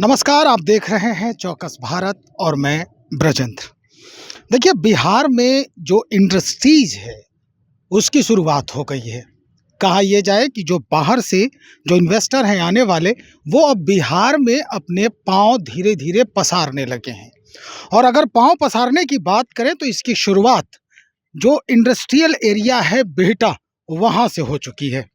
नमस्कार, आप देख रहे हैं चौकस भारत और मैं ब्रजेंद्र। देखिए, बिहार में जो इंडस्ट्रीज है उसकी शुरुआत हो गई है। कहा यह जाए कि जो बाहर से जो इन्वेस्टर हैं आने वाले, वो अब बिहार में अपने पाँव धीरे धीरे पसारने लगे हैं। और अगर पाँव पसारने की बात करें तो इसकी शुरुआत जो इंडस्ट्रियल एरिया है बिहटा, वहाँ से हो चुकी है।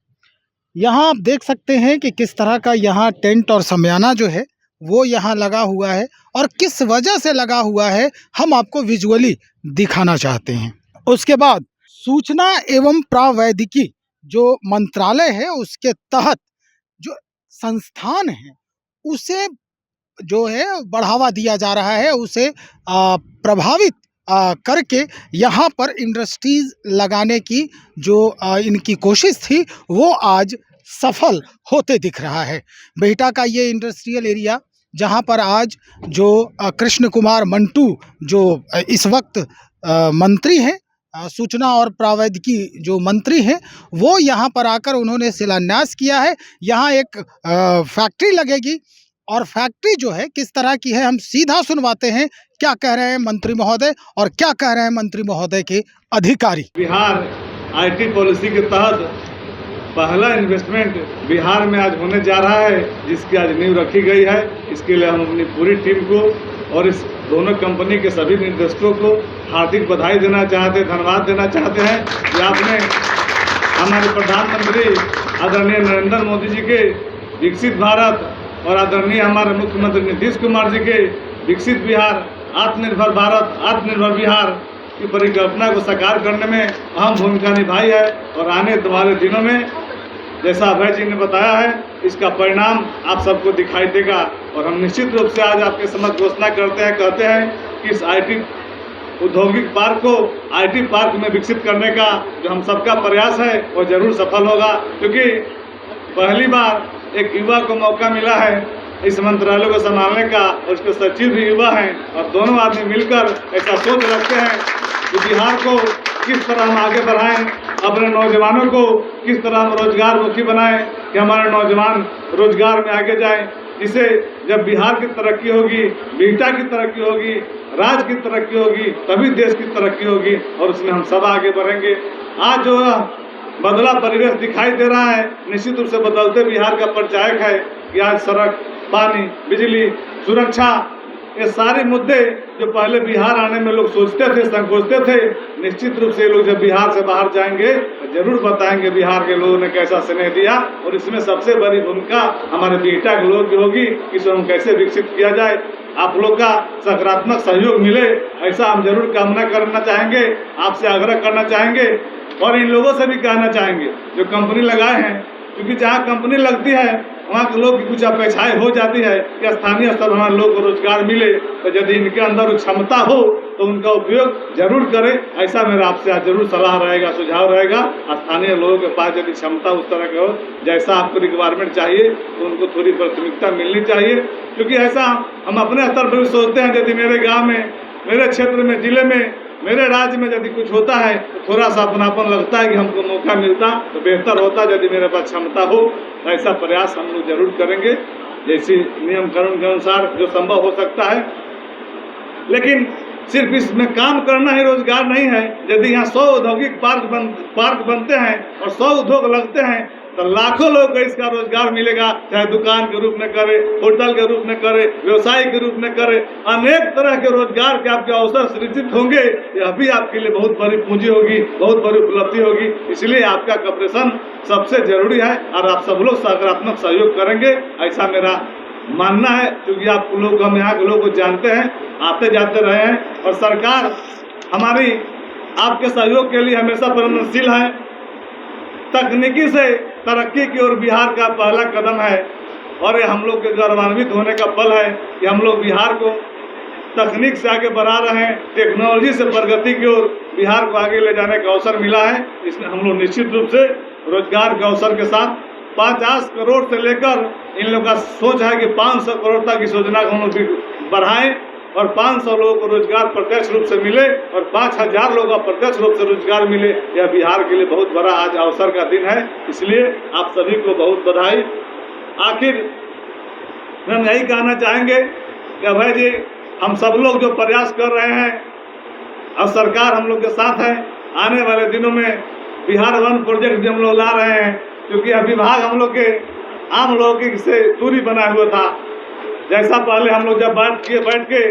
यहाँ आप देख सकते हैं कि किस तरह का यहाँ टेंट और शमियाना जो है वो यहाँ लगा हुआ है, और किस वजह से लगा हुआ है हम आपको विजुअली दिखाना चाहते हैं। उसके बाद सूचना एवं प्रावैधिकी जो मंत्रालय है उसके तहत जो संस्थान है उसे जो है बढ़ावा दिया जा रहा है, उसे प्रभावित करके यहाँ पर इंडस्ट्रीज लगाने की जो इनकी कोशिश थी वो आज सफल होते दिख रहा है। बिहटा का ये इंडस्ट्रियल एरिया जहाँ पर आज जो कृष्ण कुमार मंटू जो इस वक्त मंत्री हैं, सूचना और प्रावैधिकी जो मंत्री हैं, वो यहाँ पर आकर उन्होंने शिलान्यास किया है। यहाँ एक फैक्ट्री लगेगी और फैक्ट्री जो है किस तरह की है हम सीधा सुनवाते हैं क्या कह रहे हैं मंत्री महोदय और क्या कह रहे हैं मंत्री महोदय के अधिकारी। बिहार आईटी पॉलिसी के तहत पहला इन्वेस्टमेंट बिहार में आज होने जा रहा है, जिसकी आज नींव रखी गई है। इसके लिए हम अपनी पूरी टीम को और इस दोनों कंपनी के सभी निवेशकों को हार्दिक बधाई देना चाहते हैं, धन्यवाद देना चाहते हैं कि आपने हमारे प्रधानमंत्री आदरणीय नरेंद्र मोदी जी के विकसित भारत और आदरणीय हमारे मुख्यमंत्री नीतीश कुमार जी के विकसित बिहार, आत्मनिर्भर भारत, आत्मनिर्भर बिहार की परिकल्पना को साकार करने में अहम भूमिका निभाई है। और आने वाले दिनों में जैसा अभय जी ने बताया है, इसका परिणाम आप सबको दिखाई देगा। और हम निश्चित रूप से आज आपके समक्ष घोषणा कहते हैं कि इस आईटी औद्योगिक पार्क को आईटी पार्क में विकसित करने का जो हम सबका प्रयास है वो जरूर सफल होगा, क्योंकि पहली बार एक युवा को मौका मिला है इस मंत्रालय को संभालने का, और उसके सचिव भी युवा हैं। और दोनों आदमी मिलकर ऐसा सोच रखते हैं कि बिहार को किस तरह हम आगे बढ़ाएं, अपने नौजवानों को किस तरह हम रोजगारमुखी बनाएं कि हमारे नौजवान रोजगार में आगे जाएं। जिससे जब बिहार की तरक्की होगी, बिहटा की तरक्की होगी, राज्य की तरक्की होगी, तभी देश की तरक्की होगी और उसमें हम सब आगे बढ़ेंगे। आज जो बदला परिवेश दिखाई दे रहा है, निश्चित रूप से बदलते बिहार का परिचायक है कि आज सड़क, पानी, बिजली, सुरक्षा, ये सारे मुद्दे जो पहले बिहार आने में लोग सोचते थे, संकोचते थे, निश्चित रूप से लोग जब बिहार से बाहर जाएंगे तो जरूर बताएंगे बिहार के लोगों ने कैसा स्नेह दिया। और इसमें सबसे बड़ी भूमिका हमारे बिहटा के लोगों की होगी कि इसे हम कैसे विकसित किया जाए। आप लोग का सकारात्मक सहयोग मिले, ऐसा हम जरूर कामना करना चाहेंगे, आपसे आग्रह करना चाहेंगे। और इन लोगों से भी कहना चाहेंगे जो कंपनी लगाए हैं, क्योंकि जहाँ कंपनी लगती है वहाँ के लोग की कुछ अपेक्षाएं हो जाती है कि स्थानीय स्तर हमारे लोग को रोजगार मिले। तो यदि इनके अंदर क्षमता हो तो उनका उपयोग जरूर करें, ऐसा मेरा आपसे आज जरूर सलाह रहेगा, सुझाव रहेगा। स्थानीय लोगों के पास यदि क्षमता उस तरह के हो, जैसा आपको रिक्वायरमेंट चाहिए, तो उनको थोड़ी प्राथमिकता मिलनी चाहिए। क्योंकि ऐसा हम अपने स्तर पर भी सोचते हैं, यदि मेरे गाँव में, मेरे क्षेत्र में, जिले में, मेरे राज्य में यदि कुछ होता है तो थोड़ा सा अपनापन लगता है कि हमको मौका मिलता तो बेहतर होता। यदि मेरे पास क्षमता हो तो ऐसा प्रयास हम लोग जरूर करेंगे, जैसे नियम कानून के अनुसार जो संभव हो सकता है। लेकिन सिर्फ इसमें काम करना ही रोजगार नहीं है। यदि यहाँ 100 औद्योगिक पार्क बनते हैं और 100 उद्योग लगते हैं तो लाखों लोग को इसका रोजगार मिलेगा, चाहे दुकान के रूप में करे, होटल के रूप में करे, व्यवसाय के रूप में करे, अनेक तरह के रोजगार के आपके अवसर सृजित होंगे। यह भी आपके लिए बहुत बड़ी पूंजी होगी, बहुत बड़ी उपलब्धि होगी। इसलिए आपका कॉपरेशन सबसे जरूरी है और आप सब लोग सकारात्मक सहयोग करेंगे, ऐसा मेरा मानना है। क्योंकि आप लोग, हम यहाँ के लोग को जानते हैं, आते जाते रहे हैं, और सरकार हमारी आपके सहयोग के लिए हमेशा प्रयत्नशील है। तकनीकी से तरक्की की ओर बिहार का पहला कदम है और ये हम लोग के गौरवान्वित होने का पल है कि हम लोग बिहार को तकनीक से आगे बढ़ा रहे हैं, टेक्नोलॉजी से प्रगति की ओर बिहार को आगे ले जाने का अवसर मिला है। इसमें हम लोग निश्चित रूप से रोजगार के अवसर के साथ 50 करोड़ से लेकर इन लोगों का सोच है कि 500 करोड़ तक इस योजना को हम लोग बढ़ाएं और 500 लोगों को रोजगार प्रत्यक्ष रूप से मिले और 5000 लोगों को प्रत्यक्ष रूप से रोजगार मिले। यह बिहार के लिए बहुत बड़ा आज अवसर का दिन है, इसलिए आप सभी को बहुत बधाई। आखिर हम यही कहना चाहेंगे कि अभय जी, हम सब लोग जो प्रयास कर रहे हैं और सरकार हम लोग के साथ है, आने वाले दिनों में बिहार वन प्रोजेक्ट भी हम लोग ला रहे हैं, क्योंकि यह विभाग हम लोग के आम लोगों से दूरी बनाया हुआ था। जैसा पहले हम लोग जब बैठ के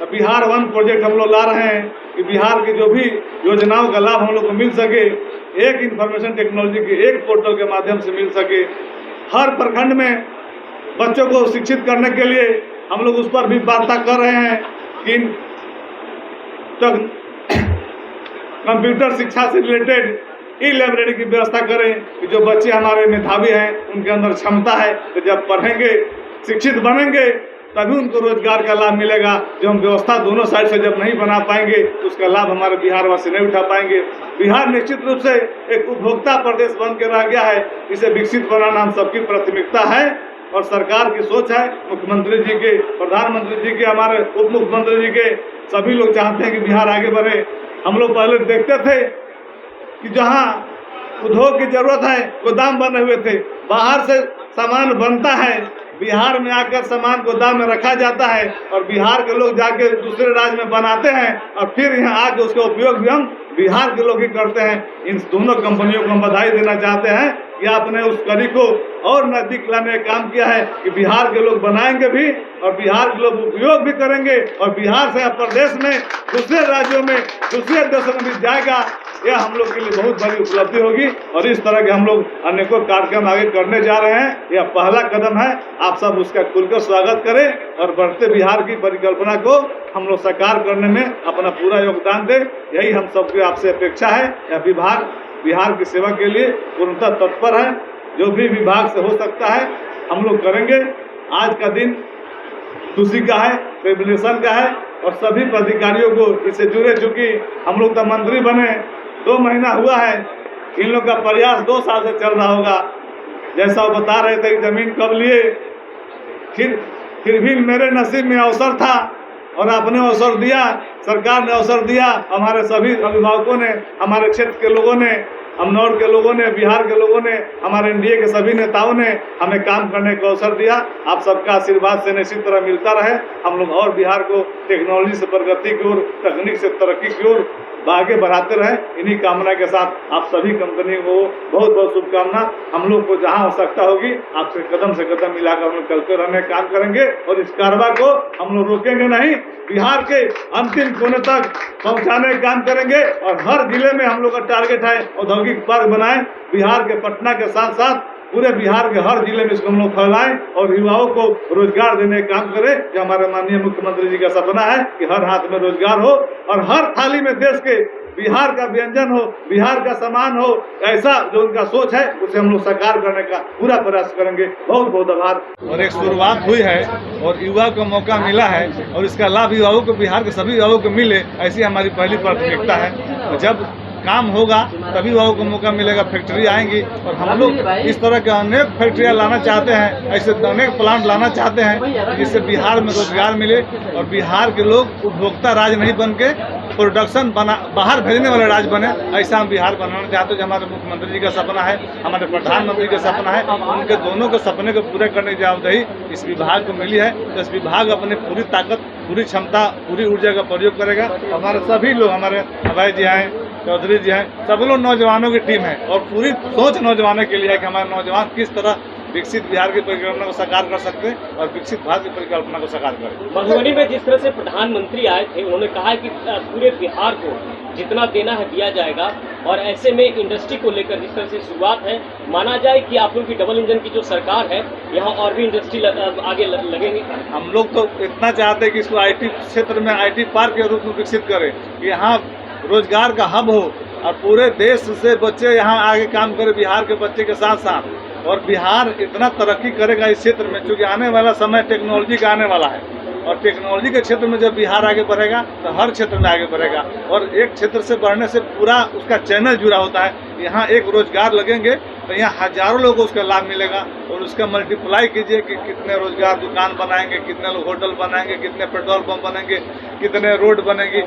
बिहार वन प्रोजेक्ट हम लोग ला रहे हैं कि बिहार की जो भी योजनाओं का लाभ हम लोग को मिल सके, एक इंफॉर्मेशन टेक्नोलॉजी के एक पोर्टल के माध्यम से मिल सके। हर प्रखंड में बच्चों को शिक्षित करने के लिए हम लोग उस पर भी वार्ता कर रहे हैं कि कंप्यूटर शिक्षा से रिलेटेड ई लाइब्रेरी की व्यवस्था करें कि जो बच्चे हमारे मेधावी हैं, उनके अंदर क्षमता है, तो जब पढ़ेंगे, शिक्षित बनेंगे, तभी उनको रोजगार का लाभ मिलेगा। जो हम व्यवस्था दोनों साइड से जब नहीं बना पाएंगे, तो उसका लाभ हमारे बिहार वासी नहीं उठा पाएंगे। बिहार निश्चित रूप से एक उपभोक्ता प्रदेश बन के रह गया है। इसे विकसित बनाना हम सबकी प्राथमिकता है और सरकार की सोच है। मुख्यमंत्री जी के, प्रधानमंत्री जी के, हमारे उप मुख्यमंत्री जी के, सभी लोग चाहते हैं कि बिहार आगे बढ़े। हम लोग पहले देखते थे कि जहाँ उद्योग की जरूरत है, गोदाम बने हुए थे, बाहर से सामान बनता है, बिहार में आकर सामान गोदाम में रखा जाता है और बिहार के लोग जाके दूसरे राज्य में बनाते हैं और फिर यहाँ आके उसका उपयोग भी हम बिहार के लोग ही करते हैं। इन दोनों कंपनियों को हम बधाई देना चाहते हैं कि आपने उस कड़ी को और नजदीक लाने का काम किया है कि बिहार के लोग बनाएंगे भी और बिहार के लोग उपयोग भी करेंगे और बिहार से प्रदेश में, दूसरे राज्यों में, दूसरे देशों में भी जाएगा। यह हम लोग के लिए बहुत बड़ी उपलब्धि होगी और इस तरह के हम लोग अनेकों कार्यक्रम आगे करने जा रहे हैं। यह पहला कदम है, आप सब उसका खुलकर स्वागत करें और बढ़ते बिहार की परिकल्पना को हम लोग साकार करने में अपना पूरा योगदान दें। यही हम सबकी आपसे अपेक्षा है। यह विभाग बिहार की सेवा के लिए पूर्णतः तत्पर है। जो भी विभाग से हो सकता है हम लोग करेंगे। आज का दिन खुशी का है, सेलिब्रेशन का है और सभी पदाधिकारियों को इससे जुड़े, चूँकि हम लोग तो मंत्री बने 2 महीना हुआ है, इन लोग का प्रयास 2 साल से चल रहा होगा। जैसा वो बता रहे थे कि जमीन कब लिए, फिर भी मेरे नसीब में अवसर था और आपने अवसर दिया, सरकार ने अवसर दिया, हमारे सभी अभिभावकों ने, हमारे क्षेत्र के लोगों ने, अमनौर के लोगों ने, बिहार के लोगों ने, हमारे एनडीए के सभी नेताओं ने हमें काम करने का अवसर दिया। आप सबका आशीर्वाद से निश्चित तरह मिलता रहे। हम लोग और बिहार को टेक्नोलॉजी से प्रगति की ओर, तकनीक से तरक्की की ओर आगे बढ़ाते रहें। इन्हीं कामना के साथ आप सभी कंपनी को बहुत बहुत शुभकामना। हम लोग को जहां आवश्यकता होगी आपसे कदम से कदम मिलाकर हम लोग चलते रहने काम करेंगे और इस कारवा को हम लोग रोकेंगे नहीं, बिहार के अंतिम कोने तक पहुंचाने का काम करेंगे। और हर जिले में हम लोग का टारगेट है औद्योगिक पार्क बनाएं। बिहार के पटना के साथ साथ पूरे बिहार के हर जिले में इसको हम लोग फैलाएं और युवाओं को रोजगार देने का काम करें। जो हमारे माननीय मुख्यमंत्री जी का सपना है कि हर हाथ में रोजगार हो और हर थाली में देश के बिहार का व्यंजन हो, बिहार का सामान हो। ऐसा जो उनका सोच है उसे हम लोग साकार करने का पूरा प्रयास करेंगे। बहुत बहुत आभार। और एक शुरुआत हुई है और युवा को मौका मिला है और इसका लाभ युवाओं को, बिहार के सभी युवाओं को मिले, ऐसी हमारी पहली प्राथमिकता है। जब काम होगा तभी युवाओं को मौका मिलेगा, फैक्ट्री आएंगी और हम लोग इस तरह के अनेक फैक्ट्रियां लाना चाहते हैं, ऐसे अनेक प्लांट लाना चाहते हैं जिससे बिहार में रोजगार मिले और बिहार के लोग उपभोक्ता राज्य नहीं बन के प्रोडक्शन बाहर भेजने वाले राज्य बने। ऐसा हम बिहार बनाना चाहते हैं। जो हमारे मुख्यमंत्री जी का सपना है, हमारे प्रधानमंत्री का सपना है, उनके दोनों के सपने को पूरे करने की जवाबदेही इस विभाग को मिली है। तो इस विभाग अपनी पूरी ताकत, पूरी क्षमता, पूरी ऊर्जा का प्रयोग करेगा। हमारे सभी लोग, हमारे अभय जी हैं, चौधरी जी हैं, सब लोग नौजवानों की टीम है और पूरी सोच नौजवानों के लिए है कि हमारे नौजवान किस तरह विकसित बिहार की परिकल्पना को साकार कर सकते हैं और विकसित भारत की परिकल्पना को साकार करें। मधुबनी में जिस तरह से प्रधानमंत्री आए थे, उन्होंने कहा है कि पूरे बिहार को जितना देना है दिया जाएगा और ऐसे में इंडस्ट्री को लेकर जिस तरह से शुरुआत है, माना जाए कि आप लोग की डबल इंजन की जो सरकार है, यहाँ और भी इंडस्ट्री आगे लगेंगे। हम लोग तो इतना चाहते हैं कि इसको IT क्षेत्र में IT पार्क के रूप में विकसित करें, यहाँ रोजगार का हब हो और पूरे देश से बच्चे यहाँ आगे काम करें बिहार के बच्चे के साथ साथ। और बिहार इतना तरक्की करेगा इस क्षेत्र में, क्योंकि आने वाला समय टेक्नोलॉजी का आने वाला है और टेक्नोलॉजी के क्षेत्र में जब बिहार आगे बढ़ेगा तो हर क्षेत्र में आगे बढ़ेगा और एक क्षेत्र से बढ़ने से पूरा उसका चैनल जुड़ा होता है। यहाँ एक रोजगार लगेंगे तो यहाँ हजारों लोगों को उसका लाभ मिलेगा और उसका मल्टीप्लाई कीजिए कि कितने रोजगार दुकान बनाएंगे, कितने लोग होटल बनाएंगे, कितने पेट्रोल पंप बनेंगे, कितने रोड बनेंगे,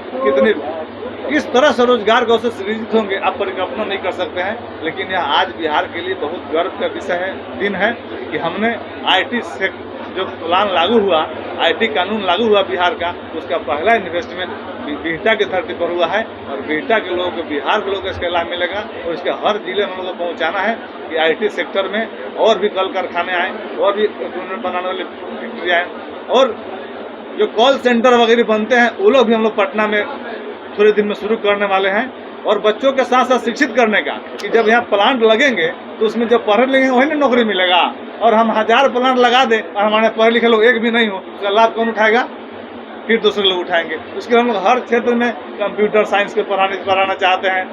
किस तरह से रोजगार के अवसर सृजित होंगे, आप परिकल्पना नहीं कर सकते हैं। लेकिन यह आज बिहार के लिए बहुत गर्व का विषय है, दिन है कि हमने IT जो प्लान लागू हुआ, आईटी कानून लागू हुआ बिहार का, उसका पहला इन्वेस्टमेंट बिहटा की धरती पर हुआ है और बिहटा के लोगों को, बिहार के लोगों को इसका लाभ मिलेगा और इसके हर जिले में हम लोग को पहुँचाना है कि आईटी सेक्टर में और भी कल कारखाने आए और भी इक्विपमेंट बनाने वाले फैक्ट्री आए और जो कॉल सेंटर वगैरह बनते हैं वो लोग भी हम लोग पटना में थोड़े दिन में शुरू करने वाले हैं और बच्चों के साथ साथ शिक्षित करने का कि जब यहाँ प्लांट लगेंगे तो उसमें जब पढ़े लिखे वही ना नौकरी मिलेगा और हम 1000 प्लांट लगा दें और हमारे पढ़े लिखे लोग एक भी नहीं हो, उसका लाभ कौन उठाएगा? फिर दूसरे लोग उठाएंगे। उसके लिए हम लोग हर क्षेत्र में कंप्यूटर साइंस के पढ़ाना चाहते हैं,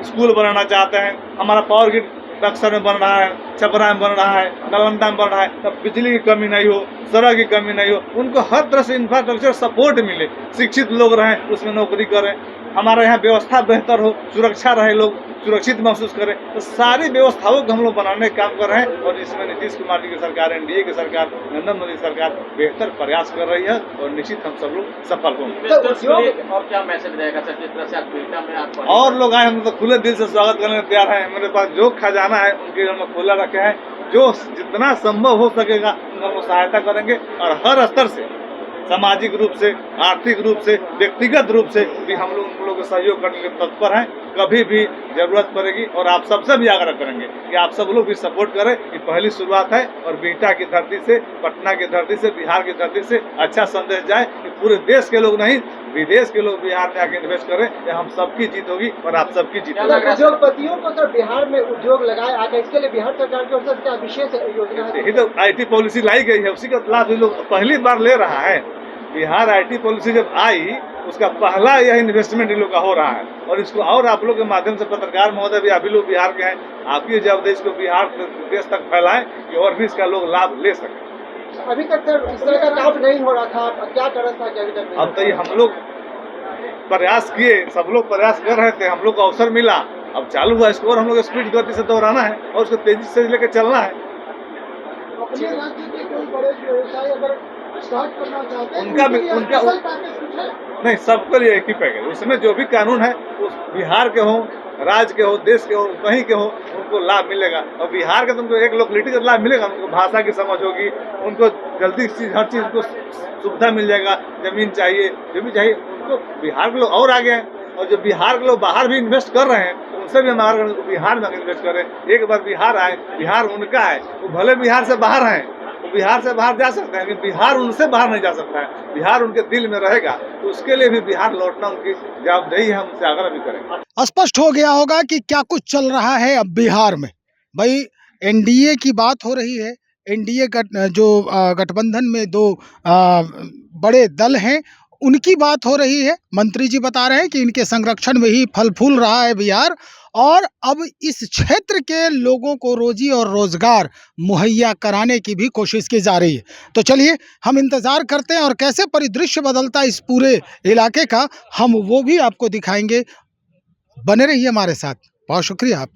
स्कूल बनाना चाहते हैं। हमारा पावर ग्रिड बक्सर में बन रहा है, छपरा में बन रहा है, नालंदा में बन रहा है, तब बिजली की कमी नहीं हो, सड़क की कमी नहीं हो, उनको हर तरह से इंफ्रास्ट्रक्चर सपोर्ट मिले, शिक्षित लोग रहें, उसमें नौकरी करें, हमारे यहाँ व्यवस्था बेहतर हो, सुरक्षा रहे, लोग सुरक्षित महसूस करें, तो सारी व्यवस्थाओं को हम लोग बनाने का काम कर रहे हैं और इसमें नीतीश कुमार जी की सरकार, एनडीए की सरकार, नरेंद्र मोदी सरकार बेहतर प्रयास कर रही है और निश्चित हम सब लोग सफल होंगे। और क्या मैसेज रहेगा सर, जिस तरह से आप बिहटा में आप और लोग आए, हम तो खुले दिल से स्वागत करने को तैयार हैं। मेरे पास जो खजाना है उनके हम लोग खुला रखे हैं, जो जितना संभव हो सकेगा उनका हम सहायता करेंगे और हर स्तर से, सामाजिक रूप से, आर्थिक रूप से, व्यक्तिगत रूप से भी हम लोग उन लोगों को सहयोग करने के तत्पर हैं। कभी भी जरूरत पड़ेगी और आप सबसे भी आग्रह करेंगे कि आप सब लोग भी सपोर्ट करें। ये पहली शुरुआत है और बिहटा की धरती से, पटना की धरती से, बिहार की धरती से अच्छा संदेश जाए कि पूरे देश के लोग नहीं, विदेश के लोग बिहार में आके इन्वेस्ट करें। ये हम सबकी जीत होगी और आप सबकी जीत होगी। उद्योगपतियों को सर बिहार में उद्योग लगाए आगे, इसके लिए बिहार सरकार की ओर से क्या विशेष योजना है? यही तो आईटी पॉलिसी लाई गई है, उसी का लाभ ये लोग पहली बार ले रहा है। बिहार आईटी पॉलिसी जब आई, उसका पहला यह इन्वेस्टमेंट इन लोग का हो रहा है और इसको और आप लोग के माध्यम से, पत्रकार महोदय भी अभी लोग बिहार के हैं, आपकी जवाबदेही इसको बिहार देश तक फैलाएं कि और भी इसका लोग लाभ ले सकें। अभी तक सर इस तरह का काम नहीं हो रहा था, क्या कारण था कि अभी तक नहीं? अब तो ये हम लोग प्रयास किए, सब लोग प्रयास कर रहे थे, हम लोग को अवसर मिला, अब चालू हुआ, इसको और हम लोग स्पीड गति से दोहराना है और उसको तेजी से लेकर चलना है। अपने राज्य के कोई बड़े व्यवसाय अगर स्टार्ट करना चाहते हैं, उनका नहीं, सबके लिए एक ही पैकेज, उसमें जो भी कानून है उस बिहार के हो, राज्य के हो, देश के हो, कहीं के हो, उनको लाभ मिलेगा और बिहार के तुमको एक लोकेलिटी का लाभ मिलेगा, उनको भाषा की समझ होगी, उनको जल्दी हर चीज़ को सुविधा मिल जाएगा, जमीन चाहिए, जो भी चाहिए, उनको बिहार के लोग और आगे हैं और जो बिहार के लोग बाहर भी इन्वेस्ट कर रहे हैं उनसे भी हमारा बिहार में इन्वेस्ट करें। एक बार बिहार आए, बिहार उनका है, वो भले बिहार से बाहर हैं, वो बिहार से बाहर जा सकते हैं, लेकिन बिहार उनसे बाहर नहीं जा सकता है, बिहार उनके दिल में रहेगा, तो उसके लिए भी बिहार लौटना उनकी जवाबदेही है, हम उनसे आग्रह भी करेंगे। स्पष्ट हो गया होगा कि क्या कुछ चल रहा है अब बिहार में। भाई एनडीए की बात हो रही है, एनडीए गठबंधन में दो बड़े दल हैं, उनकी बात हो रही है। मंत्री जी बता रहे हैं कि इनके संरक्षण में ही फल फूल रहा है बिहार और अब इस क्षेत्र के लोगों को रोजी और रोजगार मुहैया कराने की भी कोशिश की जा रही है। तो चलिए हम इंतज़ार करते हैं और कैसे परिदृश्य बदलता है इस पूरे इलाके का, हम वो भी आपको दिखाएंगे। बने रहिए हमारे साथ। बहुत शुक्रिया आपका।